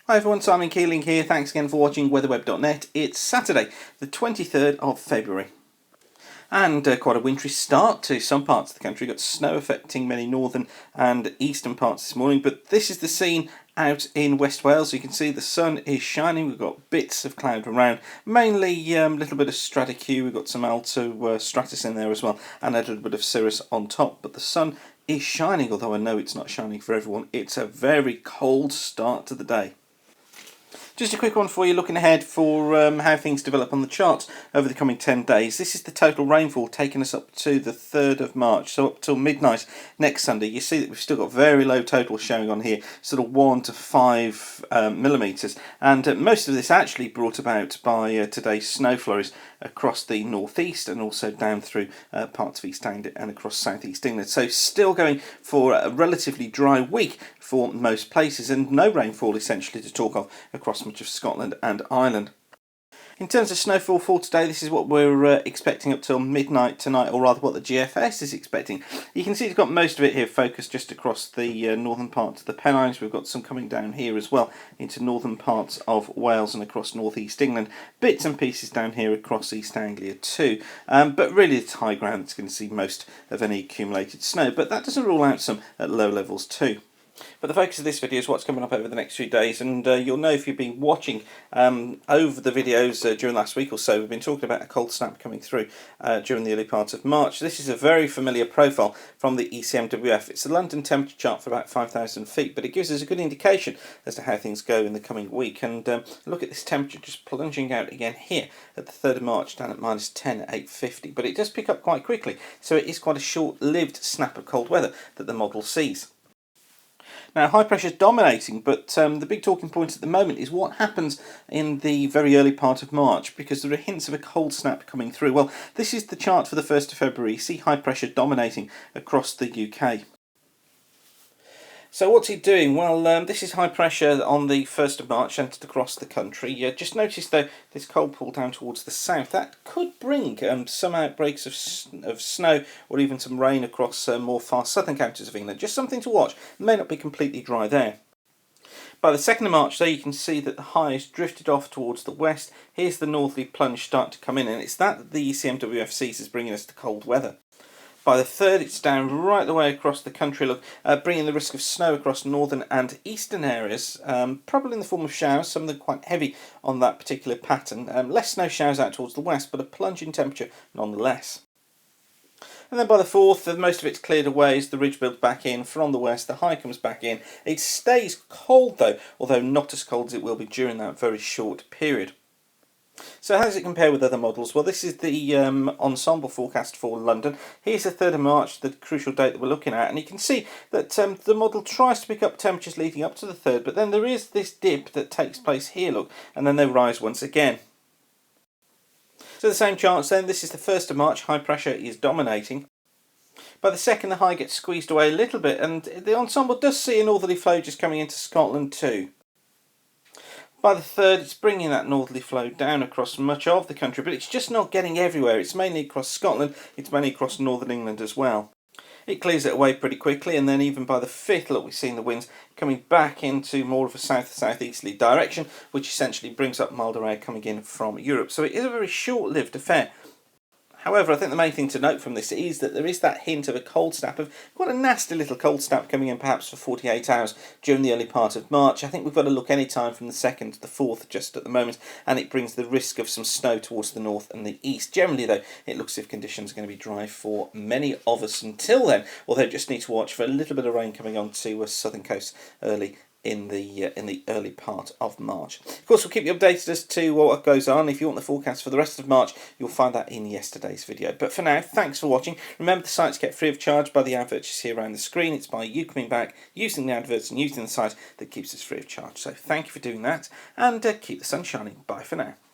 Hi everyone, Simon Keeling here. Thanks again for watching weatherweb.net. It's Saturday, the 23rd of February. And quite a wintry start to some parts of the country. Got snow affecting many northern and eastern parts this morning, but this is the scene out in West Wales. You can see the sun is shining. We've got bits of cloud around, mainly a little bit of stratoQ. We've got some alto stratus in there as well, and a little bit of cirrus on top. But the sun is shining, although I know it's not shining for everyone. It's a very cold start to the day. Just a quick one for you, looking ahead for how things develop on the charts over the coming 10 days. This is the total rainfall taking us up to the 3rd of March, so up till midnight next Sunday. You see that we've still got very low totals showing on here, sort of 1 to 5 millimetres. And most of this actually brought about by today's snow flurries across the northeast and also down through parts of East Anglia and across southeast England. So still going for a relatively dry week for most places, and no rainfall essentially to talk of across much of Scotland and Ireland. In terms of snowfall for today, this is what we're expecting up till midnight tonight, or rather what the GFS is expecting. You can see it's got most of it here focused just across the northern parts of the Pennines. We've got some coming down here as well into northern parts of Wales and across northeast England. Bits and pieces down here across East Anglia too. But really it's high ground that's going to see most of any accumulated snow. But that doesn't rule out some at low levels too. But the focus of this video is what's coming up over the next few days, and you'll know if you've been watching over the videos during the last week or so, we've been talking about a cold snap coming through during the early part of March. This is a very familiar profile from the ECMWF. It's a London temperature chart for about 5,000 feet, but it gives us a good indication as to how things go in the coming week. And look at this temperature just plunging out again here at the 3rd of March down at -10 at 8:50, but it does pick up quite quickly, so it is quite a short-lived snap of cold weather that the model sees. Now, high pressure is dominating, but the big talking point at the moment is what happens in the very early part of March, because there are hints of a cold snap coming through. Well, this is the chart for the 1st of February. You see high pressure dominating across the UK. So what's it doing? Well, this is high pressure on the 1st of March entered across the country. Just notice though this cold pull down towards the south. That could bring some outbreaks of snow or even some rain across more far southern counties of England. Just something to watch. It may not be completely dry there. By the 2nd of March there you can see that the high has drifted off towards the west. Here's the northerly plunge starting to come in, and it's that the ECMWF sees as bringing us to cold weather. By the 3rd, it's down right the way across the country, bringing the risk of snow across northern and eastern areas, probably in the form of showers, some of them quite heavy on that particular pattern. Less snow showers out towards the west, but a plunge in temperature nonetheless. And then by the 4th, most of it's cleared away as the ridge builds back in from the west, the high comes back in. It stays cold though, although not as cold as it will be during that very short period. So how does it compare with other models? Well, this is the ensemble forecast for London. Here's the 3rd of March, the crucial date that we're looking at, and you can see that the model tries to pick up temperatures leading up to the 3rd, but then there is this dip that takes place here, look, and then they rise once again. So the same charts then, this is the 1st of March, high pressure is dominating. By the 2nd, the high gets squeezed away a little bit, and the ensemble does see a northerly flow just coming into Scotland too. By the 3rd, it's bringing that northerly flow down across much of the country, but it's just not getting everywhere. It's mainly across Scotland, it's mainly across northern England as well. It clears it away pretty quickly, and then even by the 5th, look, we're seeing the winds coming back into more of a south-southeasterly direction, which essentially brings up milder air coming in from Europe. So it is a very short-lived affair. However, I think the main thing to note from this is that there is that hint of a cold snap, of quite a nasty little cold snap coming in perhaps for 48 hours during the early part of March. I think we've got to look any time from the 2nd to the 4th just at the moment, and it brings the risk of some snow towards the north and the east. Generally though, it looks as if conditions are going to be dry for many of us until then, although just need to watch for a little bit of rain coming onto the southern coast early in the early part of March. Of course, we'll keep you updated as to what goes on. If you want the forecast for the rest of March, you'll find that in yesterday's video. But for now, thanks for watching. Remember, the site's kept free of charge by the adverts you see around the screen. It's by you coming back, using the adverts and using the site that keeps us free of charge. So thank you for doing that, and keep the sun shining. Bye for now.